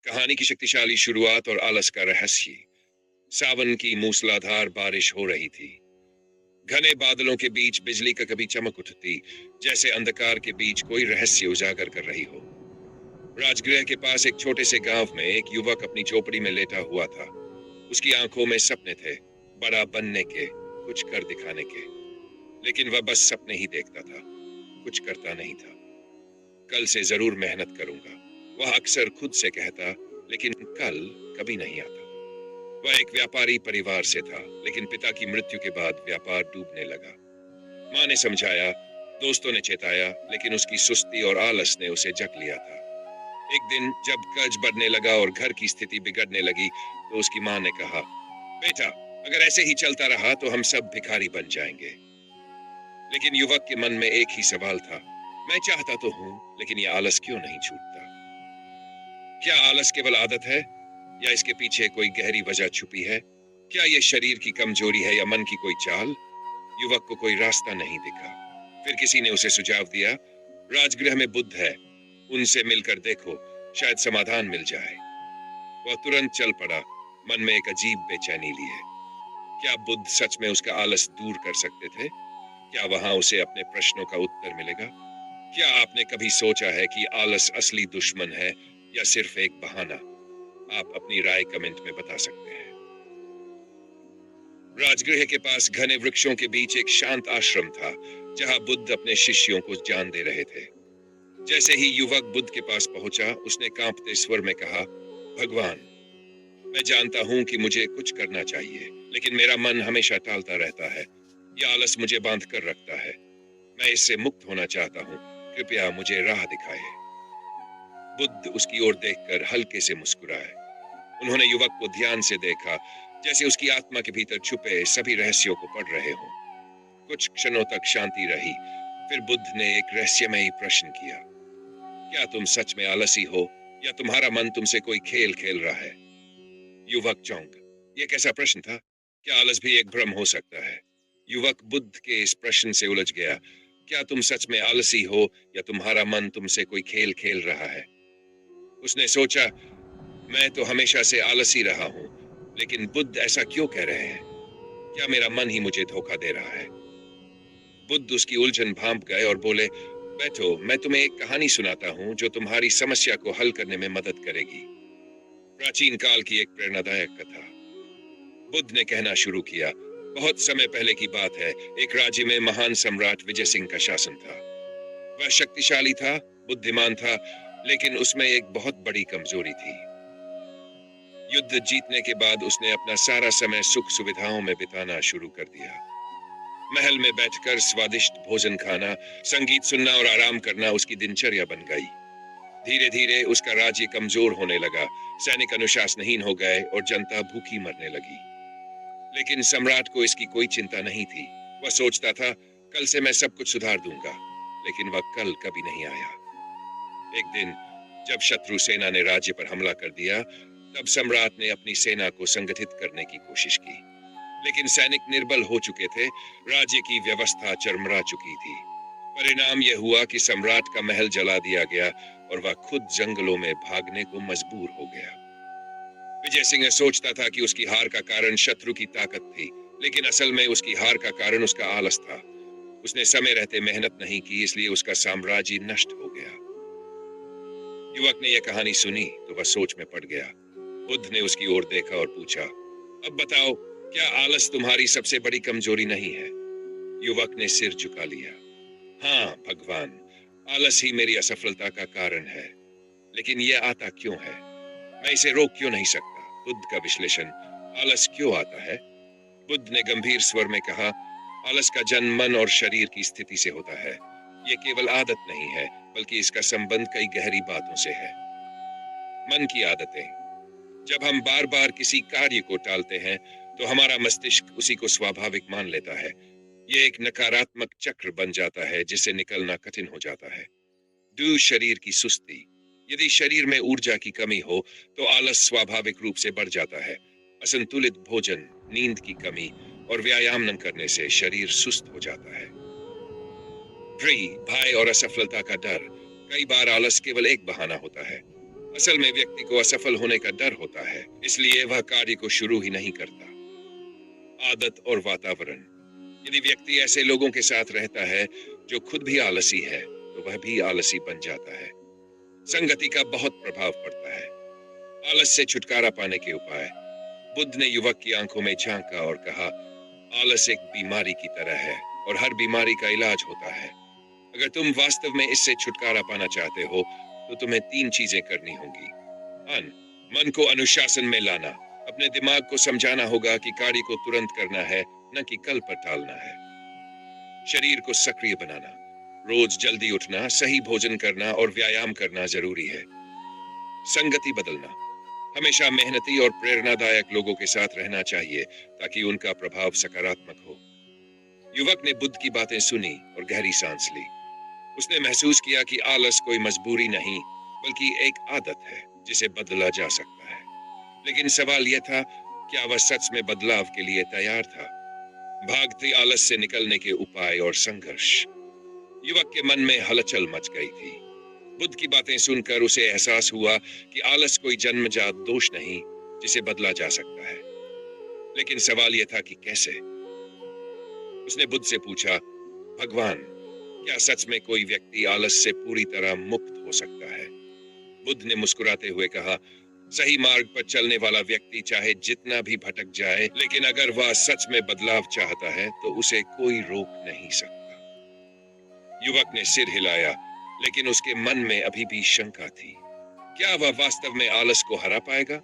कहानी की शक्तिशाली शुरुआत और आलस का रहस्य। सावन की मूसलाधार बारिश हो रही थी। घने बादलों के बीच बिजली का कभी चमक उठती, जैसे अंधकार के बीच कोई रहस्य उजागर कर रही हो। राजगृह के पास एक छोटे से गांव में एक युवक अपनी झोपड़ी में लेटा हुआ था। उसकी आंखों में सपने थे, बड़ा बनने के, कुछ कर दिखाने के। लेकिन वह बस सपने ही देखता था, कुछ करता नहीं था। कल से जरूर मेहनत करूंगा, वह अक्सर खुद से कहता, लेकिन कल कभी नहीं आता। वह एक व्यापारी परिवार से था, लेकिन पिता की मृत्यु के बाद व्यापार डूबने लगा। माँ ने समझाया, दोस्तों ने चेताया, लेकिन उसकी सुस्ती और आलस ने उसे जक लिया था। एक दिन जब कर्ज बढ़ने लगा और घर की स्थिति बिगड़ने लगी, तो उसकी माँ ने कहा, बेटा, अगर ऐसे ही चलता रहा तो हम सब भिखारी बन जाएंगे। लेकिन युवक के मन में एक ही सवाल था, मैं चाहता तो हूं, लेकिन यह आलस क्यों नहीं छूटता? क्या आलस केवल आदत है, या इसके पीछे कोई गहरी वजह छुपी है? क्या यह शरीर की कमजोरी है या मन की कोई चाल? युवक को कोई रास्ता नहीं दिखा। फिर किसी ने उसे सुझाव दिया, राजगृह में बुद्ध है, उनसे मिलकर देखो, शायद समाधान मिल जाए। वह तुरंत चल पड़ा, मन में एक अजीब बेचैनी लिए। क्या बुद्ध सच में उसका आलस दूर कर सकते थे? क्या वहां उसे अपने प्रश्नों का उत्तर मिलेगा? क्या आपने कभी सोचा है कि आलस असली दुश्मन है या सिर्फ एक बहाना? आप अपनी राय कमेंट में बता सकते हैं। राजगृह के पास घने वृक्षों के बीच एक शांत आश्रम था, जहां बुद्ध अपने शिष्यों को ज्ञान दे रहे थे। जैसे ही युवक बुद्ध के पास पहुंचा, उसने कांपते स्वर में कहा, भगवान, मैं जानता हूं कि मुझे कुछ करना चाहिए, लेकिन मेरा मन हमेशा टालता रहता है। यह आलस मुझे बांध कर रखता है। मैं इससे मुक्त होना चाहता हूं, कृपया मुझे राह दिखाए। बुद्ध उसकी ओर देखकर हल्के से मुस्कुराए। उन्होंने युवक को ध्यान से देखा, जैसे उसकी आत्मा के भीतर छुपे सभी रहस्यों को पढ़ रहे हों। कुछ क्षणों तक शांति रही। फिर बुद्ध ने एक रहस्यमयी प्रश्न किया, क्या तुम सच में आलसी हो, या तुम्हारा मन तुमसे कोई खेल खेल रहा है? युवक चौंका। यह कैसा प्रश्न था? क्या आलस भी एक भ्रम हो सकता है? युवक बुद्ध के इस प्रश्न से उलझ गया। क्या तुम सच में आलसी हो, या तुम्हारा मन तुमसे कोई खेल खेल रहा है? उसने सोचा, मैं तो हमेशा से आलसी रहा हूं, लेकिन बुद्ध ऐसा क्यों कह रहे हैं? क्या मेरा मन ही मुझे धोखा दे रहा है? बुद्ध उसकी उलझन भांप गए और बोले, बैठो, मैं तुम्हें एक कहानी सुनाता हूं जो तुम्हारी समस्या को हल करने में मदद करेगी। प्राचीन काल की एक प्रेरणादायक कथा। बुद्ध ने कहना शुरू किया, बहुत समय पहले की बात है, एक राज्य में महान सम्राट विजय सिंह का शासन था। वह शक्तिशाली था, बुद्धिमान था, लेकिन उसमें एक बहुत बड़ी कमजोरी थी। युद्ध जीतने के बाद उसने अपना सारा समय सुख सुविधाओं में बिताना शुरू कर दिया। महल में बैठकर स्वादिष्ट भोजन खाना, संगीत सुनना और आराम करना उसकी दिनचर्या बन गई। धीरे धीरे उसका राज्य कमजोर होने लगा, सैनिक अनुशासनहीन हो गए और जनता भूखी मरने लगी। लेकिन सम्राट को इसकी कोई चिंता नहीं थी। वह सोचता था, कल से मैं सब कुछ सुधार दूंगा। लेकिन वह कल कभी नहीं आया। एक दिन जब शत्रु सेना ने राज्य पर हमला कर दिया, तब सम्राट ने अपनी सेना को संगठित करने की कोशिश की। लेकिन सैनिक निर्बल हो चुके थे, राज्य की व्यवस्था चरमरा चुकी थी। परिणाम यह हुआ कि सम्राट का महल जला दिया गया और वह खुद जंगलों में भागने को मजबूर हो गया। विजय सिंह सोचता था कि उसकी हार का कारण शत्रु की ताकत थी, लेकिन असल में उसकी हार का कारण उसका आलस था। उसने समय रहते मेहनत नहीं की, इसलिए उसका साम्राज्य नष्ट हो गया। युवक ने यह कहानी सुनी तो वह सोच में पड़ गया। बुद्ध ने उसकी ओर देखा और पूछा, अब बताओ, क्या आलस तुम्हारी सबसे बड़ी कमजोरी नहीं है? युवक ने सिर झुका लिया। हाँ भगवान, आलस ही मेरी असफलता का कारण है। लेकिन यह आता क्यों है? मैं इसे रोक क्यों नहीं सकता? बुद्ध का विश्लेषण, आलस क्यों आता है? बुद्ध ने गंभीर स्वर में कहा, आलस का जन्म मन और शरीर की स्थिति से होता है। यह केवल आदत नहीं है, बल्कि इसका संबंध कई गहरी बातों से है। मन की आदतें। जब हम बार बार किसी कार्य को टालते हैं, तो हमारा मस्तिष्क उसी को स्वाभाविक मान लेता है। यह एक नकारात्मक चक्र बन जाता है, जिससे निकलना कठिन हो जाता है। शरीर की सुस्ती। यदि शरीर में ऊर्जा की कमी हो, तो आलस स्वाभाविक रूप से बढ़ जाता है। असंतुलित भोजन, नींद की कमी और व्यायाम न करने से शरीर सुस्त हो जाता है। भय और असफलता का डर। कई बार आलस केवल एक बहाना होता है। असल में व्यक्ति को असफल होने का डर होता है, इसलिए वह कार्य को शुरू ही नहीं करता। आदत और वातावरण। यदि व्यक्ति ऐसे लोगों के साथ रहता है जो खुद भी आलसी है, तो वह भी आलसी बन जाता है। संगति का बहुत प्रभाव पड़ता है। आलस से छुटकारा पाने के उपाय। बुद्ध ने युवक की आंखों में झांका और कहा, आलस एक बीमारी की तरह है और हर बीमारी का इलाज होता है। अगर तुम वास्तव में इससे छुटकारा पाना चाहते हो, तो तुम्हें 3 चीजें करनी होंगी। मन को अनुशासन में लाना। अपने दिमाग को समझाना होगा कि कार्य को तुरंत करना है, न कि कल पर टालना है। शरीर को सक्रिय बनाना। रोज जल्दी उठना, सही भोजन करना और व्यायाम करना जरूरी है। संगति बदलना। हमेशा मेहनती और प्रेरणादायक लोगों के साथ रहना चाहिए ताकि उनका प्रभाव सकारात्मक हो। युवक ने बुद्ध की बातें सुनी और गहरी सांस ली। उसने महसूस किया कि आलस कोई मजबूरी नहीं, बल्कि एक आदत है जिसे बदला जा सकता है। लेकिन सवाल यह था, क्या वह सच में बदलाव के लिए तैयार था? भागते आलस से निकलने के उपाय और संघर्ष। युवक के मन में हलचल मच गई थी। बुद्ध की बातें सुनकर उसे एहसास हुआ कि आलस कोई जन्मजात दोष नहीं जिसे बदला जा सकता है। लेकिन सवाल यह था कि कैसे? उसने बुद्ध से पूछा, भगवान, क्या सच में कोई व्यक्ति आलस से पूरी तरह मुक्त हो सकता है? बुद्ध ने मुस्कुराते हुए कहा, सही मार्ग पर चलने वाला व्यक्ति चाहे जितना भी भटक जाए, लेकिन अगर वह सच में बदलाव चाहता है तो उसे कोई रोक नहीं सकता। युवक ने सिर हिलाया, लेकिन उसके मन में अभी भी शंका थी। क्या वह वास्तव में आलस को हरा पाएगा?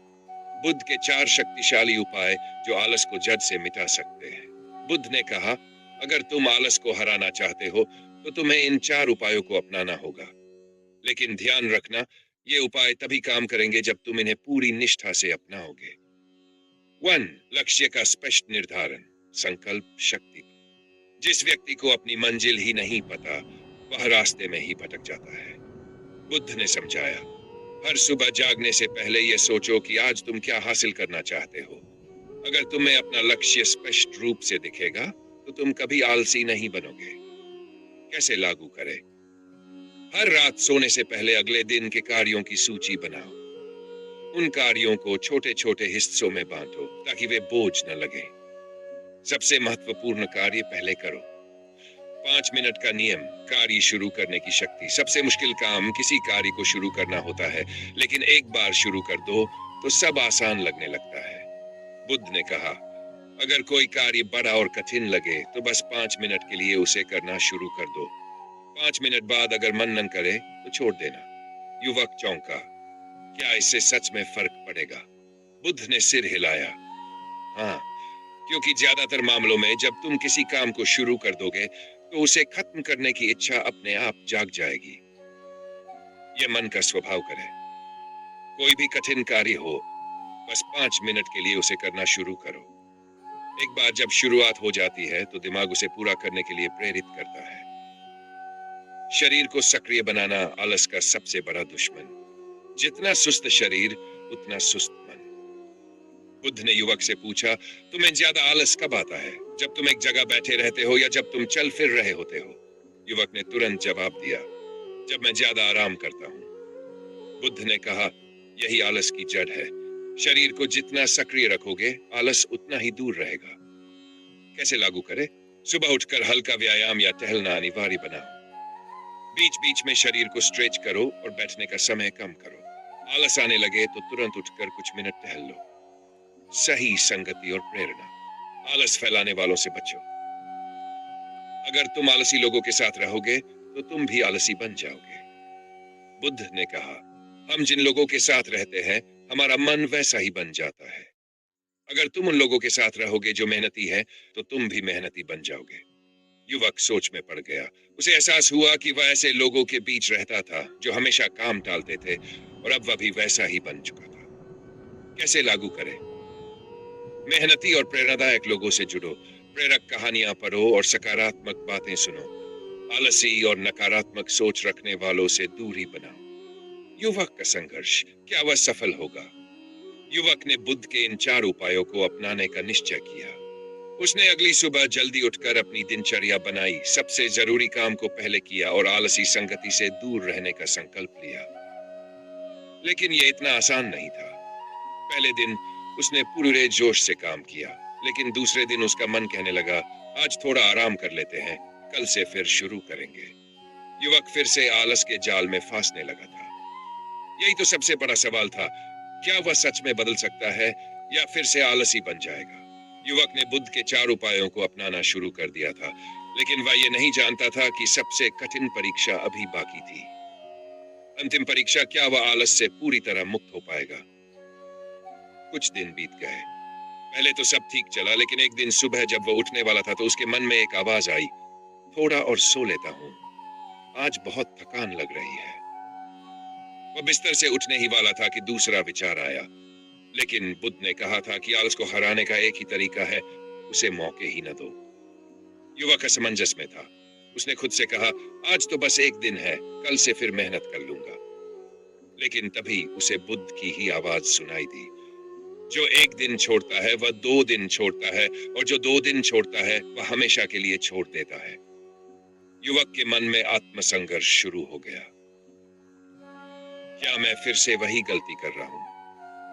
बुद्ध के 4 शक्तिशाली उपाय जो आलस को जड़ से मिटा सकते हैं। बुद्ध ने कहा, अगर तुम आलस को हराना चाहते हो तो तुम्हें इन 4 उपायों को अपनाना होगा। लेकिन ध्यान रखना, ये उपाय तभी काम करेंगे जब तुम इन्हें पूरी निष्ठा से अपनाओगे। 1. लक्ष्य का स्पष्ट निर्धारण, संकल्प शक्ति। जिस व्यक्ति को अपनी मंजिल ही नहीं पता, वह रास्ते में ही भटक जाता है। बुद्ध ने समझाया, हर सुबह जागने से पहले यह सोचो कि आज तुम क्या हासिल करना चाहते हो। अगर तुम्हें अपना लक्ष्य स्पष्ट रूप से दिखेगा, तो तुम कभी आलसी नहीं बनोगे। कैसे लागू करें? हर रात सोने से पहले अगले दिन के कार्यों की सूची बनाओ। उन कार्यों को छोटे छोटे हिस्सों में बांटो ताकि वे बोझ न लगे। सबसे महत्वपूर्ण कार्य पहले करो। 5 मिनट का नियम, कार्य शुरू करने की शक्ति। सबसे मुश्किल काम किसी कार्य को शुरू करना होता है, लेकिन एक बार शुरू कर दो तो सब आसान लगने लगता है। बुद्ध ने कहा, अगर कोई कार्य बड़ा और कठिन लगे तो बस 5 मिनट के लिए उसे करना शुरू कर दो। 5 मिनट बाद अगर मन न करे तो छोड़ देना। युवक चौंका, क्या इससे सच में फर्क पड़ेगा? बुद्ध ने सिर हिलाया, हाँ, क्योंकि ज्यादातर मामलों में जब तुम किसी काम को शुरू कर दोगे तो उसे खत्म करने की इच्छा अपने आप जाग जाएगी। यह मन का स्वभाव करे। कोई भी कठिन कार्य हो, बस 5 मिनट के लिए उसे करना शुरू करो। एक बार जब शुरुआत हो जाती है तो दिमाग उसे पूरा करने के लिए प्रेरित करता है। शरीर को सक्रिय बनाना आलस का सबसे बड़ा दुश्मन। जितना सुस्त शरीर, उतना सुस्त मन। बुद्ध ने युवक से पूछा, तुम्हें ज्यादा आलस कब आता है? जब तुम एक जगह बैठे रहते हो या जब तुम चल फिर रहे होते हो? युवक ने तुरंत जवाब दिया, जब मैं ज्यादा आराम करता हूँ। बुद्ध ने कहा, यही आलस की जड़ है। शरीर को जितना सक्रिय रखोगे, आलस उतना ही दूर रहेगा। कैसे लागू करें? सुबह उठकर हल्का व्यायाम या टहलना अनिवार्य बनाओ। बीच बीच में शरीर को स्ट्रेच करो और बैठने का समय कम करो। आलस आने लगे तो तुरंत उठकर कुछ मिनट टहल लो। सही संगति और प्रेरणा। आलस फैलाने वालों से बचो। अगर तुम आलसी लोगों के साथ रहोगे तो तुम भी आलसी बन जाओगे। बुद्ध ने कहा, हम जिन लोगों के साथ रहते हैं, हमारा मन वैसा ही बन जाता है। अगर तुम उन लोगों के साथ रहोगे जो मेहनती है, तो तुम भी मेहनती बन जाओगे। युवक सोच में पड़ गया। उसे एहसास हुआ कि वह ऐसे लोगों के बीच रहता था जो हमेशा काम टालते थे, और अब वह भी वैसा ही बन चुका था। कैसे लागू करें? मेहनती और प्रेरणादायक लोगों से जुड़ो। प्रेरक कहानियां पढ़ो और सकारात्मक बातें सुनो। आलसी और नकारात्मक सोच रखने वालों से दूरी बनाओ। युवक का संघर्ष, क्या वह सफल होगा? युवक ने बुद्ध के इन 4 उपायों को अपनाने का निश्चय किया। उसने अगली सुबह जल्दी उठकर अपनी दिनचर्या बनाई, सबसे जरूरी काम को पहले किया और आलसी संगति से दूर रहने का संकल्प लिया। लेकिन ये इतना आसान नहीं था। पहले दिन उसने पूरे जोश से काम किया, लेकिन दूसरे दिन उसका मन कहने लगा, आज थोड़ा आराम कर लेते हैं, कल से फिर शुरू करेंगे। युवक फिर से आलस के जाल में फंसने लगा था। यही तो सबसे बड़ा सवाल था, क्या वह सच में बदल सकता है या फिर से आलसी बन जाएगा? युवक ने बुद्ध के 4 उपायों को अपनाना शुरू कर दिया था, लेकिन वह यह नहीं जानता था कि सबसे कठिन परीक्षा अभी बाकी थी। अंतिम परीक्षा, क्या वह आलस से पूरी तरह मुक्त हो पाएगा? कुछ दिन बीत गए। पहले तो सब ठीक चला, लेकिन एक दिन सुबह जब वह उठने वाला था तो उसके मन में एक आवाज आई, थोड़ा और सो लेता हूं, आज बहुत थकान लग रही है। वह बिस्तर से उठने ही वाला था कि दूसरा विचार आया, लेकिन बुद्ध ने कहा था कि आलस को हराने का एक ही तरीका है, उसे मौके ही न दो। युवक असमंजस में था। उसने खुद से कहा, आज तो बस एक दिन है, कल से फिर मेहनत कर लूंगा। लेकिन तभी उसे बुद्ध की ही आवाज सुनाई दी, जो एक दिन छोड़ता है वह 2 दिन छोड़ता है, और जो 2 दिन छोड़ता है वह हमेशा के लिए छोड़ देता है। युवक के मन में आत्मसंघर्ष शुरू हो गया। क्या मैं फिर से वही गलती कर रहा हूं?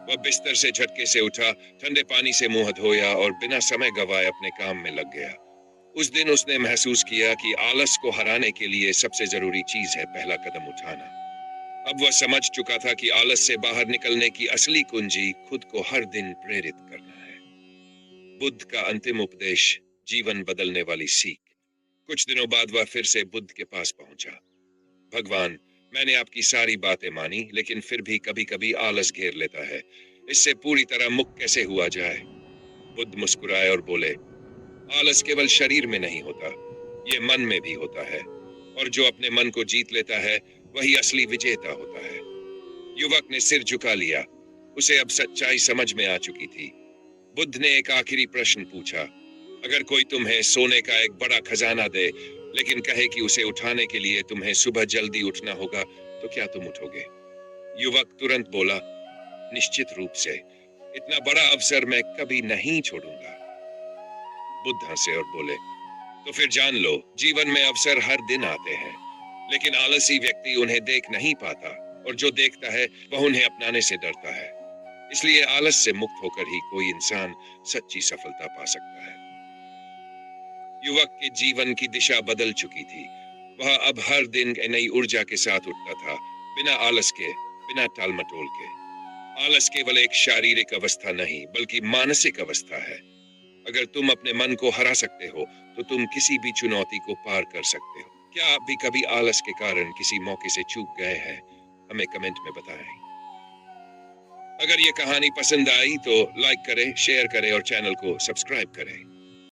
वह बिस्तर से झटके से उठा, ठंडे पानी से मुंह धोया और बिना समय गवाए अपने काम में लग गया। उस दिन उसने महसूस किया कि आलस को हराने के लिए सबसे जरूरी चीज है पहला कदम उठाना। अब वह समझ चुका था कि आलस से बाहर निकलने की असली कुंजी खुद को हर दिन प्रेरित करना है। बुद्ध का अंतिम उपदेश, जीवन बदलने वाली सीख। कुछ दिनों बाद वह फिर से बुद्ध के पास पहुंचा। भगवान, मैंने आपकी सारी बातें मानी, लेकिन फिर भी कभी कभी आलस घेर लेता है। इससे पूरी तरह मुक्त कैसे हुआ जाए? बुद्ध मुस्कुराए और बोले, आलस केवल शरीर में नहीं होता, ये मन में भी होता है, और जो अपने मन को जीत लेता है वही असली विजेता होता है। युवक ने सिर झुका लिया। उसे अब सच्चाई समझ में आ चुकी थी। बुद्ध ने एक आखिरी प्रश्न पूछा, अगर कोई तुम्हें सोने का एक बड़ा खजाना दे, लेकिन कहे कि उसे उठाने के लिए तुम्हें सुबह जल्दी उठना होगा, तो क्या तुम उठोगे? युवक तुरंत बोला, निश्चित रूप से, इतना बड़ा अवसर मैं कभी नहीं छोड़ूंगा। बुद्ध हंसे और बोले, तो फिर जान लो, जीवन में अवसर हर दिन आते हैं, लेकिन आलसी व्यक्ति उन्हें देख नहीं पाता, और जो देखता है वह उन्हें अपनाने से डरता है। इसलिए आलस से मुक्त होकर ही कोई इंसान सच्ची सफलता पा सकता है। युवक के जीवन की दिशा बदल चुकी थी। वह अब हर दिन नई ऊर्जा के साथ उठता था, बिना आलस के, बिना टालमटोल के। आलस केवल एक शारीरिक अवस्था नहीं, बल्कि मानसिक अवस्था है। अगर तुम अपने मन को हरा सकते हो, तो तुम किसी भी चुनौती को पार कर सकते हो। क्या आप भी कभी आलस के कारण किसी मौके से चूक गए हैं? हमें कमेंट में बताएं। अगर ये कहानी पसंद आई तो लाइक करें, शेयर करें और चैनल को सब्सक्राइब करें।